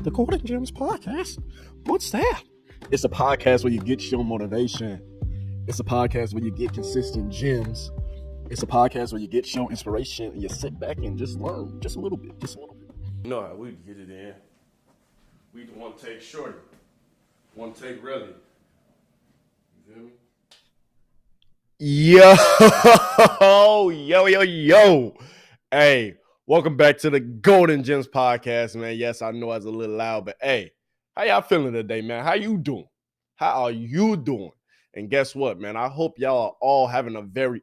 The Golden Gemz podcast? What's that? It's a podcast where you get your motivation. It's a podcast where you get consistent gems. It's a podcast where you get your inspiration and you sit back and just learn just a little bit. You know how we get it in. We want to take Shorty. Want to take Relly. You feel me? Yo. Hey, welcome back to the Golden Gemz podcast, man. Yes, I know I was a little loud, but hey, how y'all feeling today, man? How you doing? How are you doing? And guess what, man? I hope y'all are all having a very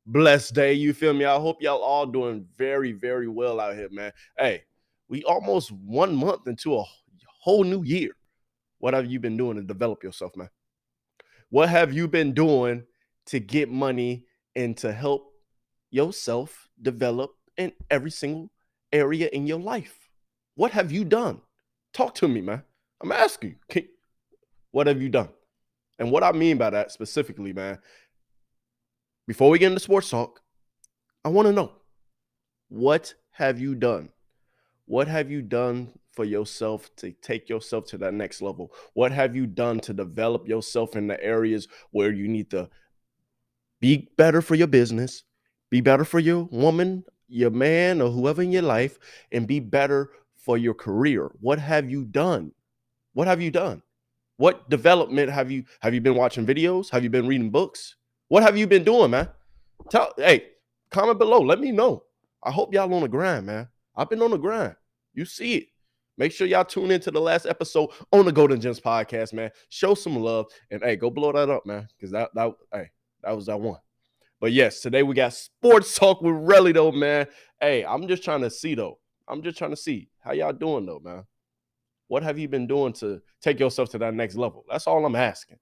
blessed day. You feel me? I hope y'all all doing very, very well out here, man. Hey, we almost 1 month into a whole new year. What have you been doing to develop yourself, man? What have you been doing to get money and to help yourself develop in every single area in your life? What have you done? Talk to me, man. I'm asking you. What have you done? And what I mean by that specifically, man, before we get into sports talk, I want to know, what have you done? What have you done for yourself to take yourself to that next level? What have you done to develop yourself in the areas where you need to be better for your business, be better for your woman, your man, or whoever in your life, and be better for your career? What have you done? What have you done? What development have you been watching videos? Have you been reading books? What have you been doing, man? Hey, comment below. Let me know. I hope y'all on the grind, man. I've been on the grind. You see it. Make sure y'all tune into the last episode on the Golden Gemz podcast, man. Show some love, and hey, go blow that up, man, because that was that one. But yes, today we got sports talk with Relly, though, man. Hey, I'm just trying to see, though. How y'all doing, though, man? What have you been doing to take yourself to that next level? That's all I'm asking.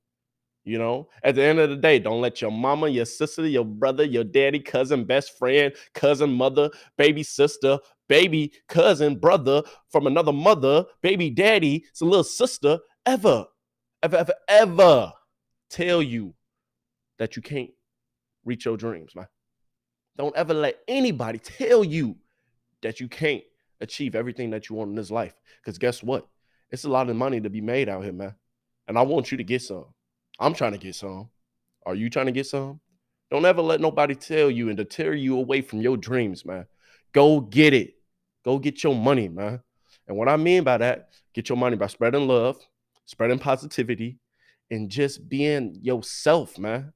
You know, at the end of the day, don't let your mama, your sister, your brother, your daddy, cousin, best friend, cousin, mother, baby sister, baby cousin, brother from another mother, baby daddy, it's a little sister, ever tell you that you can't reach your dreams, man. Don't ever let anybody tell you that you can't achieve everything that you want in this life. Because guess what? It's a lot of money to be made out here, man. And I want you to get some. I'm trying to get some. Are you trying to get some? Don't ever let nobody tell you and deter you away from your dreams, man. Go get it. Go get your money, man. And what I mean by that, get your money by spreading love, spreading positivity, and just being yourself, man.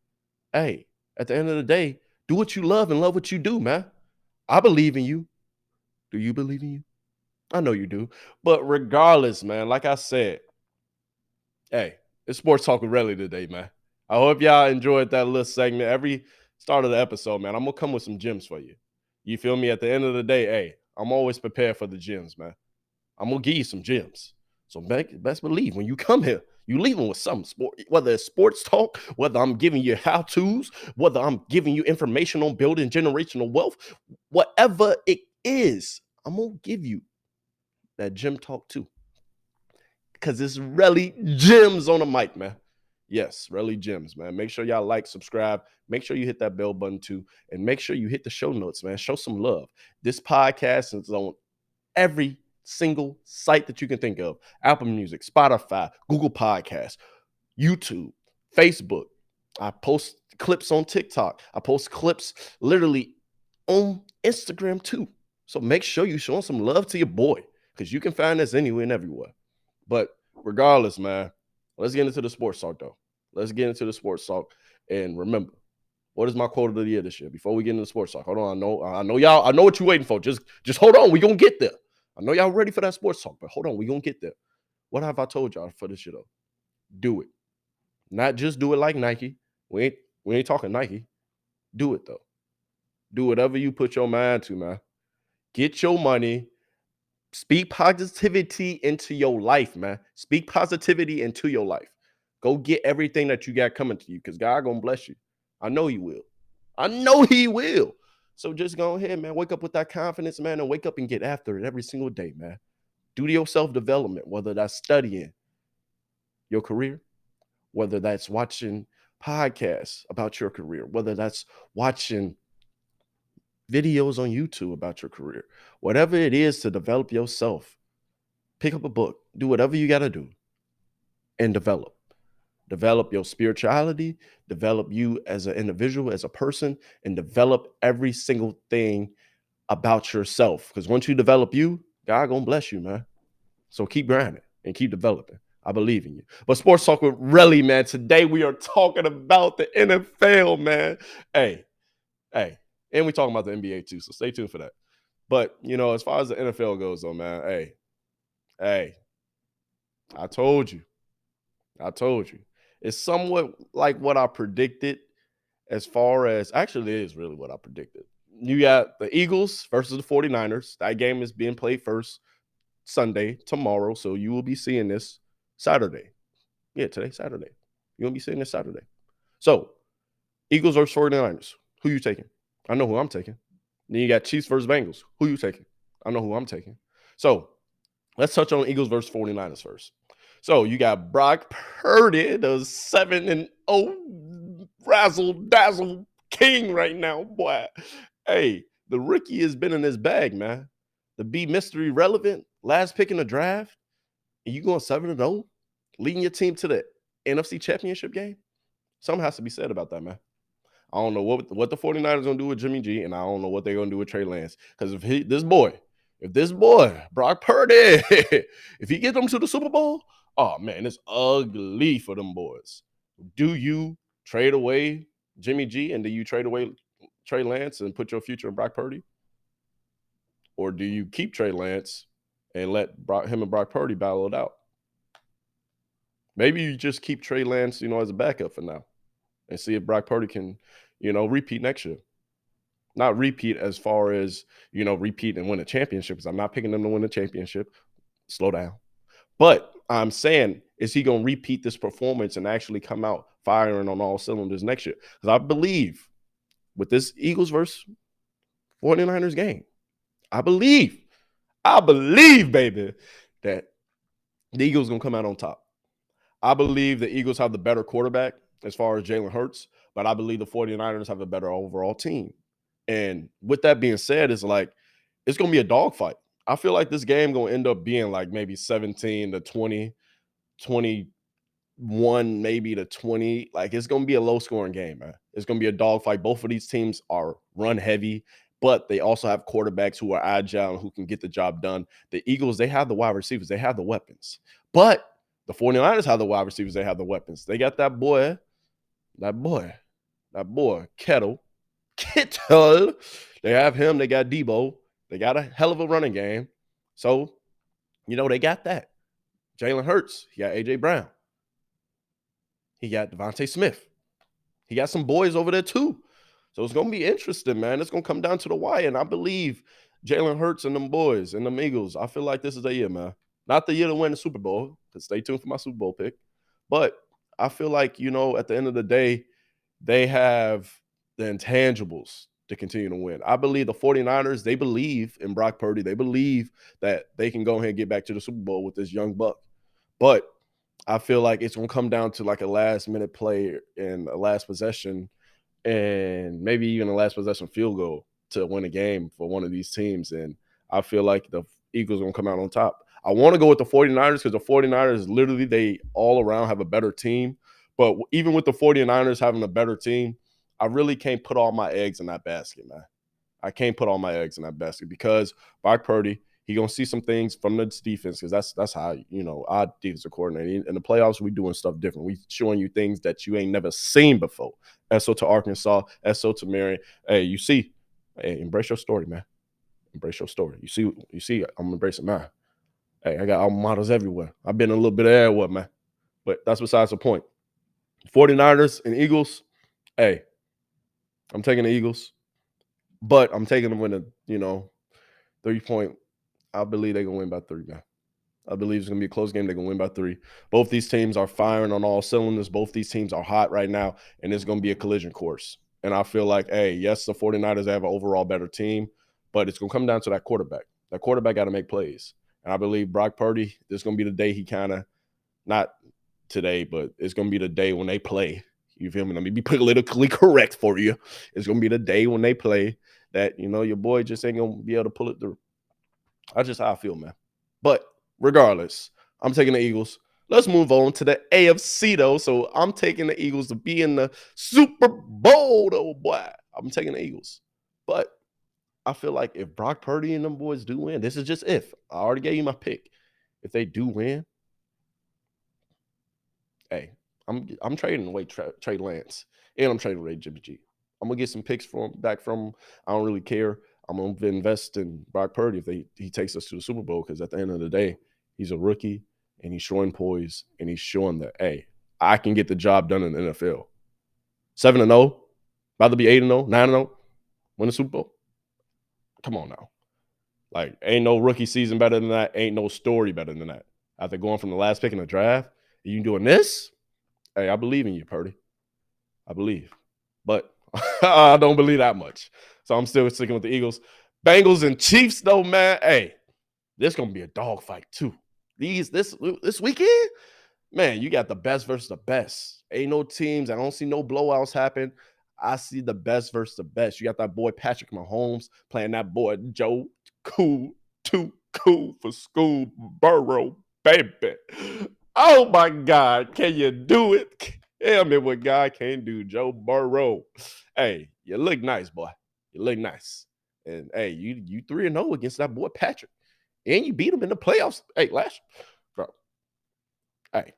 Hey, at the end of the day, do what you love and love what you do, man. I believe in you. Do you believe in you? I know you do. But regardless, man, like I said, hey, it's Sports Talk with Relly today, man. I hope y'all enjoyed that little segment. Every start of the episode, man, I'm going to come with some gems for you. You feel me? At the end of the day, hey, I'm always prepared for the gems, man. I'm going to give you some gems. So best believe when you come here, you leaving with some sport, whether it's sports talk, whether I'm giving you how-tos, whether I'm giving you information on building generational wealth, whatever it is, I'm going to give you that gym talk too. Because it's Relly Gemz on the mic, man. Yes, Relly Gemz, man. Make sure y'all like, subscribe. Make sure you hit that bell button too. And make sure you hit the show notes, man. Show some love. This podcast is on every single site that you can think of. Apple Music, Spotify, Google Podcasts, YouTube, Facebook. I post clips on TikTok. I post clips literally on Instagram too. So make sure you show some love to your boy, because you can find us anywhere and everywhere. But regardless, man, let's get into the sports talk, though. Let's get into the sports talk. And remember, what is my quote of the year this year? Before we get into the sports talk, hold on. I know y'all. I know what you're waiting for. Just hold on. We're going to get there. I know y'all ready for that sports talk, but hold on. We're going to get there. What have I told y'all for this year, though? Do it. Not just do it like Nike. We ain't talking Nike. Do it, though. Do whatever you put your mind to, man. Get your money. Speak positivity into your life, man. Speak positivity into your life. Go get everything that you got coming to you, because God gonna bless you. I know he will. I know he will. So just go ahead, man. Wake up with that confidence, man, and wake up and get after it every single day, man. Do your self-development, whether that's studying your career, whether that's watching podcasts about your career, whether that's watching videos on YouTube about your career, whatever it is to develop yourself. Pick up a book. Do whatever you got to do and develop. Develop your spirituality, develop you as an individual, as a person, and develop every single thing about yourself. Because once you develop you, God gonna bless you, man. So keep grinding and keep developing. I believe in you. But Sports Talk with Relly, man. Today we are talking about the NFL, man. Hey, and we talking about the NBA too. So stay tuned for that. But as far as the NFL goes, though, man. Hey, I told you. It's somewhat like what I predicted. As far as actually, it is really what I predicted. You got the Eagles versus the 49ers. That game is being played first Sunday, tomorrow. So you will be seeing this Saturday. Yeah, today's Saturday. You're going to be seeing this Saturday. So, Eagles versus 49ers. Who you taking? I know who I'm taking. Then you got Chiefs versus Bengals. Who you taking? I know who I'm taking. So, let's touch on Eagles versus 49ers first. So, you got Brock Purdy, the 7-0 razzle-dazzle king right now, boy. Hey, the rookie has been in his bag, man. The B mystery relevant, last pick in the draft, and you going 7-0, leading your team to the NFC Championship game? Something has to be said about that, man. I don't know what the 49ers going to do with Jimmy G, and I don't know what they're going to do with Trey Lance. Because if this boy, Brock Purdy, if he gets them to the Super Bowl, oh, man, it's ugly for them boys. Do you trade away Jimmy G and do you trade away Trey Lance and put your future in Brock Purdy? Or do you keep Trey Lance and let him and Brock Purdy battle it out? Maybe you just keep Trey Lance, as a backup for now and see if Brock Purdy can, repeat next year. Not repeat as far as, repeat and win a championship, because I'm not picking them to win a championship. Slow down. But I'm saying, is he going to repeat this performance and actually come out firing on all cylinders next year? Because I believe with this Eagles versus 49ers game, I believe, baby, that the Eagles going to come out on top. I believe the Eagles have the better quarterback as far as Jalen Hurts, but I believe the 49ers have a better overall team. And with that being said, it's going to be a dogfight. I feel like this game going to end up being like maybe 17-20, 21 maybe to 20. Like, it's going to be a low-scoring game, man. It's going to be a dogfight. Both of these teams are run-heavy, but they also have quarterbacks who are agile and who can get the job done. The Eagles, they have the wide receivers. They have the weapons. But the 49ers have the wide receivers. They have the weapons. They got that boy, Kittle. They have him. They got Debo. They got a hell of a running game. So, they got that. Jalen Hurts. He got A.J. Brown. He got Devontae Smith. He got some boys over there too. So it's going to be interesting, man. It's going to come down to the wire. And I believe Jalen Hurts and them boys and them Eagles, I feel like this is the year, man. Not the year to win the Super Bowl, because stay tuned for my Super Bowl pick. But I feel like, at the end of the day, they have the intangibles to continue to win. I believe the 49ers, they believe in Brock Purdy. They believe that they can go ahead and get back to the Super Bowl with this young buck. But I feel like it's going to come down to like a last-minute play and a last possession and maybe even a last possession field goal to win a game for one of these teams. And I feel like the Eagles are going to come out on top. I want to go with the 49ers because the 49ers, literally, they all around have a better team. But even with the 49ers having a better team, I really can't put all my eggs in that basket, man. I can't put all my eggs in that basket because Brock Purdy, he going to see some things from the defense because that's how, our defensive coordinator. In the playoffs, we doing stuff different. We showing you things that you ain't never seen before. SO to Arkansas, SO to Marion. Hey, you see, embrace your story, man. Embrace your story. You see, I'm embracing mine. Hey, I got alma maters everywhere. I've been a little bit of everywhere, man. But that's besides the point. 49ers and Eagles, hey, I'm taking the Eagles. But I'm taking them with a, 3-point. I believe they're going to win by 3, man. I believe it's going to be a close game. They're going to win by 3. Both these teams are firing on all cylinders. Both these teams are hot right now, and it's going to be a collision course. And I feel like, yes, the 49ers have an overall better team, but it's going to come down to that quarterback. That quarterback got to make plays. And I believe Brock Purdy, this is going to be the day he kind of, not today, but it's going to be the day when they play. You feel me? Let me be politically correct for you. It's going to be the day when they play that, your boy just ain't going to be able to pull it through. That's just how I feel, man. But Regardless, I'm taking the Eagles. Let's move on to the AFC though. So I'm taking the Eagles to be in the Super Bowl though, boy. I'm taking the Eagles. But I feel like if Brock Purdy and them boys do win, this is just if. I already gave you my pick. If they do win, hey, I'm trading away Trey Lance, and I'm trading away Jimmy G. I'm gonna get some picks back from him. I don't really care. I'm gonna invest in Brock Purdy if he takes us to the Super Bowl, because at the end of the day, he's a rookie and he's showing poise and he's showing that, hey, I can get the job done in the NFL. 7-0, about to be 8-0, 9-0, win the Super Bowl. Come on now. Like, ain't no rookie season better than that. Ain't no story better than that. After going from the last pick in the draft, you doing this? Hey, I believe in you, Purdy. I believe. But I don't believe that much. So I'm still sticking with the Eagles. Bengals and Chiefs, though, man. Hey, this going to be a dogfight, too. This weekend, man, you got the best versus the best. Ain't no teams. I don't see no blowouts happen. I see the best versus the best. You got that boy Patrick Mahomes playing that boy Joe Cool, too cool for school, Burrow, baby. Oh, my God. Can you do it? Tell me what God can do, Joe Burrow. Hey, you look nice, boy. You look nice. And, hey, you 3-0 against that boy Patrick. And you beat him in the playoffs. Hey, last bro. Hey,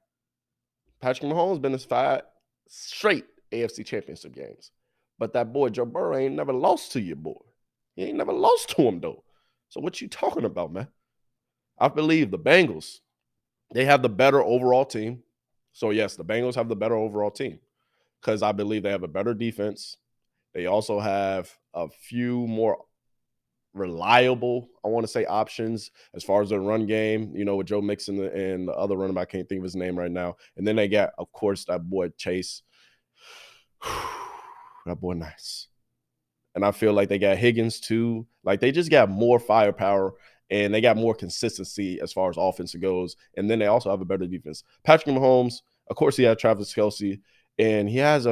Patrick Mahomes been in 5 straight AFC Championship games. But that boy Joe Burrow ain't never lost to you, boy. He ain't never lost to him, though. So what you talking about, man? I believe the Bengals, they have the better overall team. So, yes, the Bengals have the better overall team because I believe they have a better defense. They also have a few more reliable, I want to say, options as far as their run game, with Joe Mixon and the other running back, I can't think of his name right now. And then they got, of course, that boy Chase. That boy nice. And I feel like they got Higgins too. Like, they just got more firepower and they got more consistency as far as offense goes. And then they also have a better defense. Patrick Mahomes, of course, he had Travis Kelce, and he has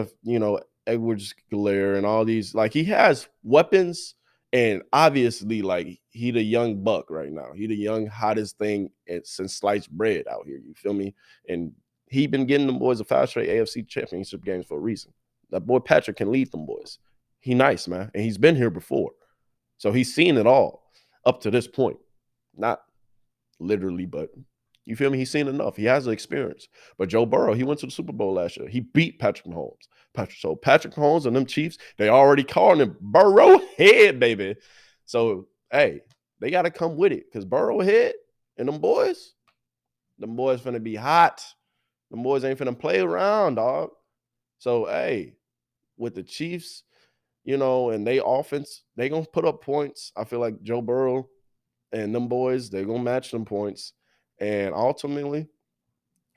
Edwards-Helaire and all these. Like, he has weapons, and obviously, like, he the young buck right now. He the young hottest thing since sliced bread out here. You feel me? And he been getting them boys a 5 straight AFC Championship games for a reason. That boy Patrick can lead them boys. He nice, man. And he's been here before. So he's seen it all up to this point. Not literally, but you feel me? He's seen enough. He has the experience. But Joe Burrow, he went to the Super Bowl last year. He beat Patrick Mahomes. So Patrick Mahomes and them Chiefs, they already calling him Burrow head, baby. So, hey, they got to come with it because Burrow head and them boys finna be hot. Them boys ain't finna play around, dog. So, hey, with the Chiefs, and they offense, they going to put up points. I feel like Joe Burrow and them boys, they're going to match them points. And ultimately,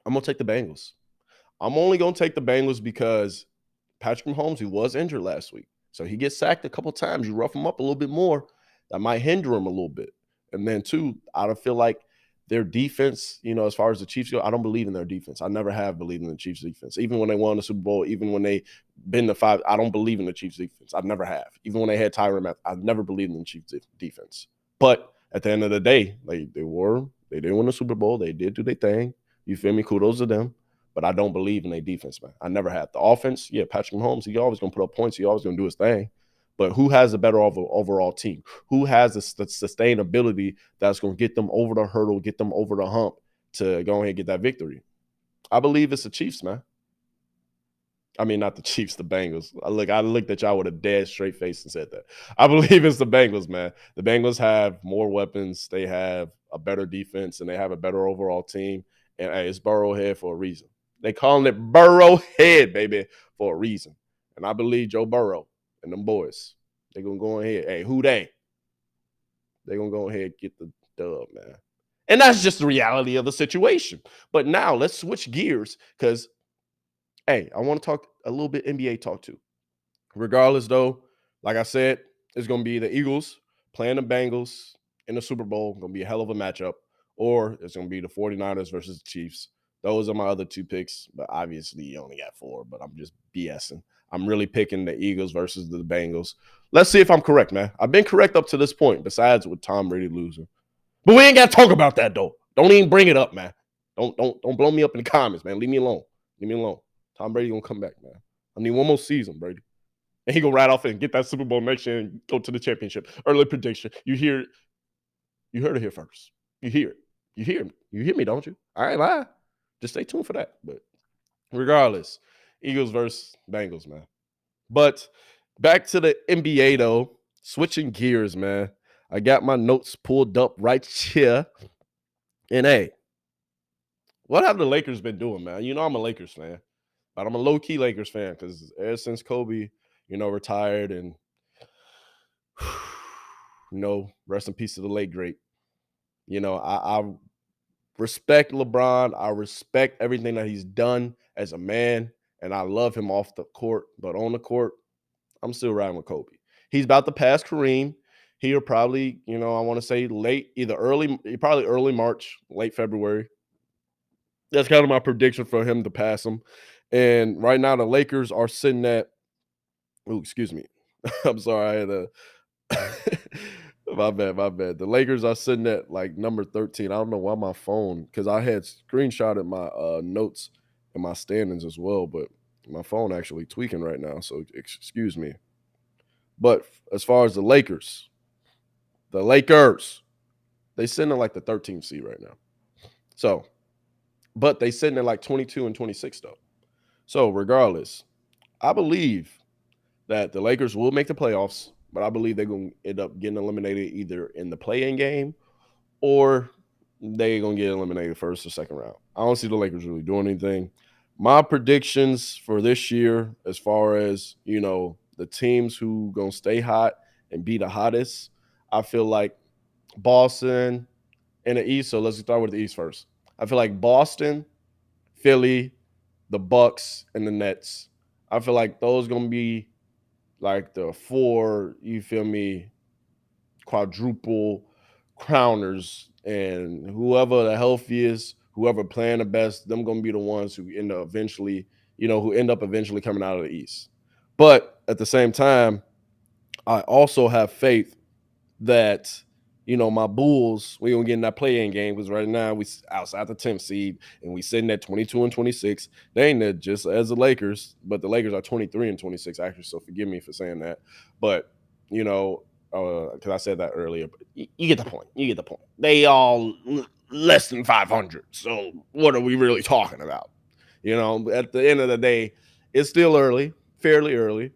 I'm going to take the Bengals. I'm only going to take the Bengals because Patrick Mahomes, he was injured last week. So he gets sacked a couple times. You rough him up a little bit more, that might hinder him a little bit. And then, too, I don't feel like their defense, as far as the Chiefs go, I don't believe in their defense. I never have believed in the Chiefs' defense. Even when they won the Super Bowl, even when they been to 5, I don't believe in the Chiefs' defense. I never have. Even when they had Tyrann Mathieu, I've never believed in the Chiefs' defense. But at the end of the day, they didn't win the Super Bowl. They did do their thing. You feel me? Kudos to them. But I don't believe in their defense, man. I never had. The offense, yeah, Patrick Mahomes, he always going to put up points. He always going to do his thing. But who has a better overall team? Who has the sustainability that's going to get them over the hurdle, get them over the hump to go ahead and get that victory? I believe it's the Chiefs, man. I mean, not the Chiefs, the Bengals. I looked at y'all with a dead straight face and said that. I believe it's the Bengals, man. The Bengals have more weapons. They have a better defense, and they have a better overall team. And hey, it's Burrowhead for a reason. They calling it Burrowhead, baby, for a reason. And I believe Joe Burrow and them boys, they're going to go ahead. Hey, who they? They're going to go ahead and get the dub, man. And that's just the reality of the situation. But now let's switch gears because, hey, I want to talk a little bit NBA talk too. Regardless, though, like I said, it's going to be the Eagles playing the Bengals in the Super Bowl. Going to be a hell of a matchup. Or it's going to be the 49ers versus the Chiefs. Those are my other 2 picks. But obviously, you only got 4. But I'm just BSing. I'm really picking the Eagles versus the Bengals. Let's see if I'm correct, man. I've been correct up to this point, besides with Tom Brady losing. But we ain't got to talk about that, though. Don't even bring it up, man. Don't blow me up in the comments, man. Leave me alone. Leave me alone. Tom Brady gonna come back, man. I need one more season, Brady. And he gonna ride off and get that Super Bowl next year and go to the championship. Early prediction. You heard it here first. You hear it. You hear me, don't you? I ain't lying. Just stay tuned for that. But regardless, Eagles versus Bengals, man. But back to the NBA though. Switching gears, man. I got my notes pulled up right here. And hey, what have the Lakers been doing, man? You know I'm a Lakers fan, but I'm a low-key Lakers fan because ever since Kobe, retired and rest in peace to the late great. I respect LeBron. I respect everything that he's done as a man, and I love him off the court. But on the court, I'm still riding with Kobe. He's about to pass Kareem. He'll probably, I want to say probably early March, late February. That's kind of my prediction for him to pass him. And right now, the Lakers are sitting at, excuse me. I'm sorry. I had a, my bad. The Lakers are sitting at like number 13. I don't know why my phone, because I had screenshotted my notes and my standings as well, but my phone actually tweaking right now. So excuse me. But as far as the Lakers, they sitting at like the 13th seed right now. So, but they sitting at like 22 and 26 though. So regardless, I believe that the Lakers will make the playoffs, but I believe they're going to end up getting eliminated either in the play-in game or they're going to get eliminated first or second round. I don't see the Lakers really doing anything. My predictions for this year, as far as, the teams who going to stay hot and be the hottest, I feel like Boston in the East. So let's start with the East first. I feel like Boston, Philly, the Bucks, and the Nets. I feel like those going to be like the 4, you feel me, quadruple crowners, and whoever the healthiest, whoever playing the best, them going to be the ones who end up eventually coming out of the East. But at the same time, I also have faith that, my Bulls, we going to get in that play-in game because right now we outside the 10th seed and we sitting at 22 and 26. They ain't that just as the Lakers, but the Lakers are 23 and 26 actually, so forgive me for saying that. But, because I said that earlier, but you get the point. You get the point. They all less than 500. So what are we really talking about? At the end of the day, it's still early, fairly early.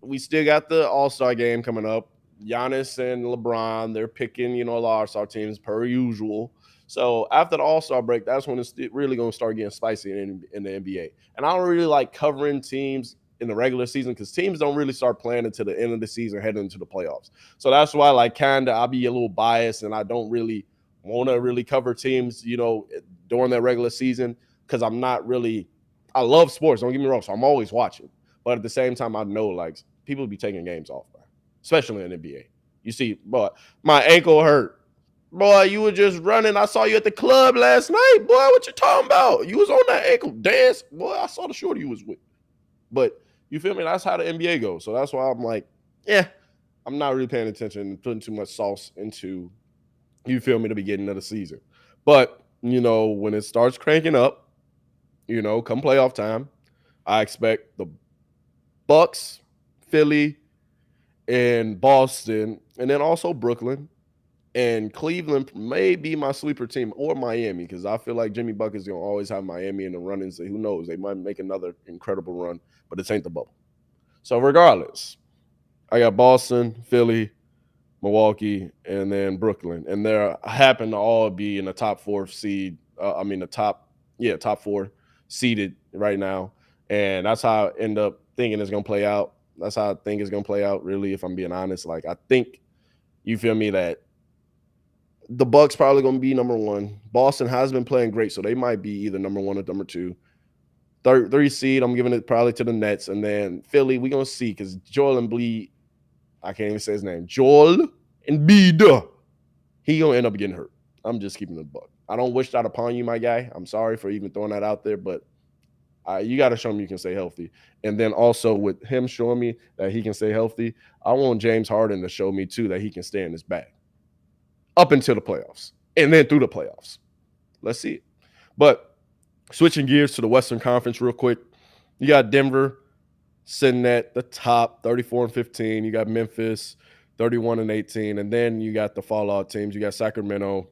We still got the All-Star game coming up. Giannis and LeBron, they're picking, a lot of All-Star teams per usual. So after the All-Star break, that's when it's really going to start getting spicy in the NBA. And I don't really like covering teams in the regular season because teams don't really start playing until the end of the season, heading into the playoffs. So that's why, I'll be a little biased and I don't really want to really cover teams, during that regular season because I'm not really – I love sports, don't get me wrong, so I'm always watching. But at the same time, I know, people be taking games off, man, especially in the NBA. You see, boy, my ankle hurt. Boy, you were just running. I saw you at the club last night. Boy, what you talking about? You was on that ankle dance. Boy, I saw the shorty you was with. But you feel me? That's how the NBA goes. So that's why I'm like, I'm not really paying attention and putting too much sauce into, you feel me, the beginning of the season. But, when it starts cranking up, come playoff time, I expect the Bucks, Philly, and Boston, and then also Brooklyn. And Cleveland may be my sleeper team, or Miami, because I feel like Jimmy Bucket's going to always have Miami in the run-ins. Who knows? They might make another incredible run, but it ain't the bubble. So regardless, I got Boston, Philly, Milwaukee, and then Brooklyn. And they happen to all be in the top 4 seed. Top 4 seeded right now. And that's how I end up thinking it's going to play out. That's how I think it's going to play out, really, if I'm being honest. I think, you feel me, that the Bucks probably going to be number 1. Boston has been playing great, so they might be either number 1 or number 2. 3 seed, I'm giving it probably to the Nets. And then Philly, we're going to see because Joel Embiid, I can't even say his name, Joel Embiid, he going to end up getting hurt. I'm just keeping it a buck. I don't wish that upon you, my guy. I'm sorry for even throwing that out there, but you got to show me you can stay healthy. And then also with him showing me that he can stay healthy, I want James Harden to show me too that he can stay in his bag up until the playoffs and then through the playoffs. Let's see it. But switching gears to the Western Conference real quick, you got Denver sitting at the top, 34-15. You got Memphis, 31-18. And then you got the fallout teams. You got Sacramento.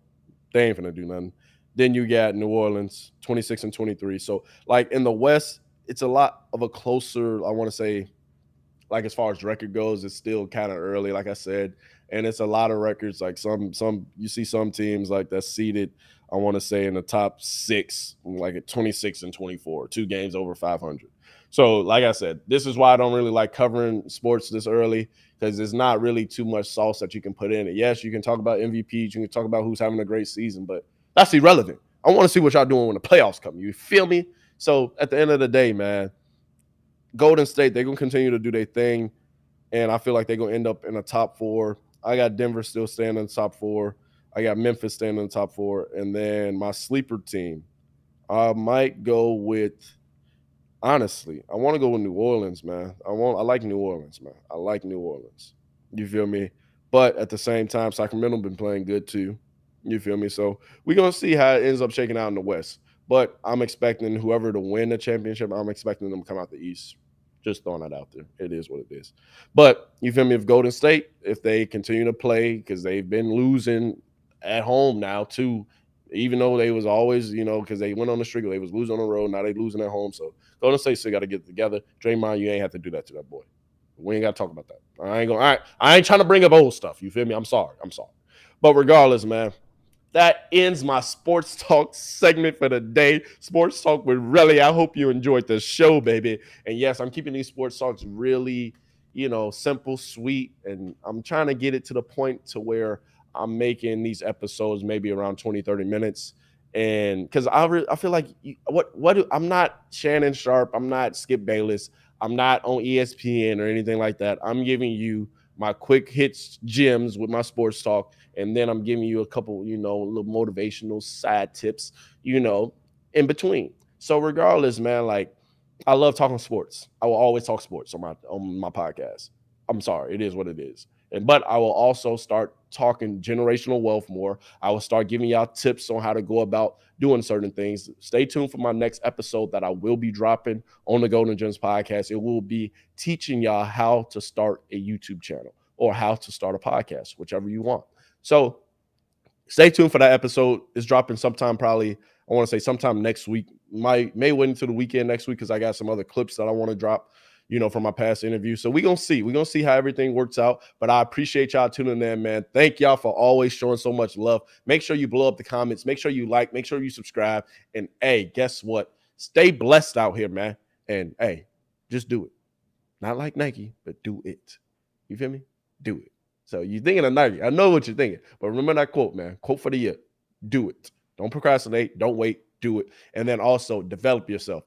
They ain't finna do nothing. Then you got New Orleans, 26-23. So, like, in the West, it's a lot of a closer, I want to say, like, as far as record goes, it's still kind of early, like I said. And it's a lot of records. Like, some you see some teams like that's seeded, I want to say, in the top 6, like at 26-24, 2 games over 500. So, like I said, this is why I don't really like covering sports this early, because there's not really too much sauce that you can put in it. Yes, you can talk about MVPs, you can talk about who's having a great season, but that's irrelevant. I want to see what y'all doing when the playoffs come. You feel me? So at the end of the day, man, Golden State, they're going to continue to do their thing, and I feel like they're going to end up in the top 4. I got Denver still staying in the top 4. I got Memphis staying in the top 4. And then my sleeper team, I might go with, honestly, I want to go with New Orleans, man. I like New Orleans, man. I like New Orleans. You feel me? But at the same time, Sacramento been playing good too. You feel me? So we're going to see how it ends up shaking out in the West. But I'm expecting whoever to win the championship, I'm expecting them to come out the East. Just throwing that out there. It is what it is. But you feel me? If Golden State, if they continue to play, because they've been losing at home now too, even though they was always, because they went on the streak, they was losing on the road. Now they losing at home. So Golden State still got to get it together. Draymond, you ain't have to do that to that boy. We ain't got to talk about that. I ain't trying to bring up old stuff. You feel me? I'm sorry. But regardless, man, that ends my sports talk segment for the day. Sports talk with Relly. I hope you enjoyed the show, baby. And yes, I'm keeping these sports talks really, simple, sweet, and I'm trying to get it to the point to where I'm making these episodes maybe around 20, 30 minutes. And because I feel like I'm not Shannon Sharp, I'm not Skip Bayless, I'm not on ESPN or anything like that. I'm giving you my quick hits gems with my sports talk, and then I'm giving you a couple, little motivational side tips, in between. So regardless, man, like, I love talking sports. I will always talk sports on my podcast. I'm sorry, it is what it is. But I will also start talking generational wealth more. I will start giving y'all tips on how to go about doing certain things. Stay tuned for my next episode that I will be dropping on the Golden Gemz podcast. It will be teaching y'all how to start a YouTube channel or how to start a podcast, whichever you want. So stay tuned for that episode. It's dropping sometime, probably, I want to say sometime next week. May wait until the weekend next week because I got some other clips that I want to drop, from my past interview. So we're going to see. We're going to see how everything works out. But I appreciate y'all tuning in, man. Thank y'all for always showing so much love. Make sure you blow up the comments. Make sure you like. Make sure you subscribe. And, hey, guess what? Stay blessed out here, man. And, hey, just do it. Not like Nike, but do it. You feel me? Do it. So you're thinking of Nike. I know what you're thinking. But remember that quote, man. Quote for the year. Do it. Don't procrastinate. Don't wait. Do it. And then also develop yourself.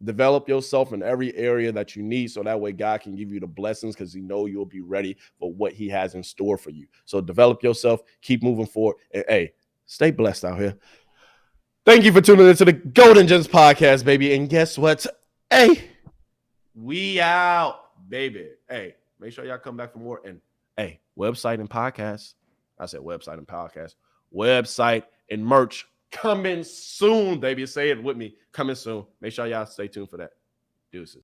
Develop yourself in every area that you need so that way God can give you the blessings because you'll be ready for what he has in store for you. So develop yourself. Keep moving forward. And, hey, stay blessed out here. Thank you for tuning into the Golden Gemz podcast, baby. And guess what? Hey, we out, baby. Hey, make sure y'all come back for more. And, hey, website and podcast. I said website and podcast. Website and merch coming soon, baby. Say it with me. Coming soon. Make sure y'all stay tuned for that. Deuces.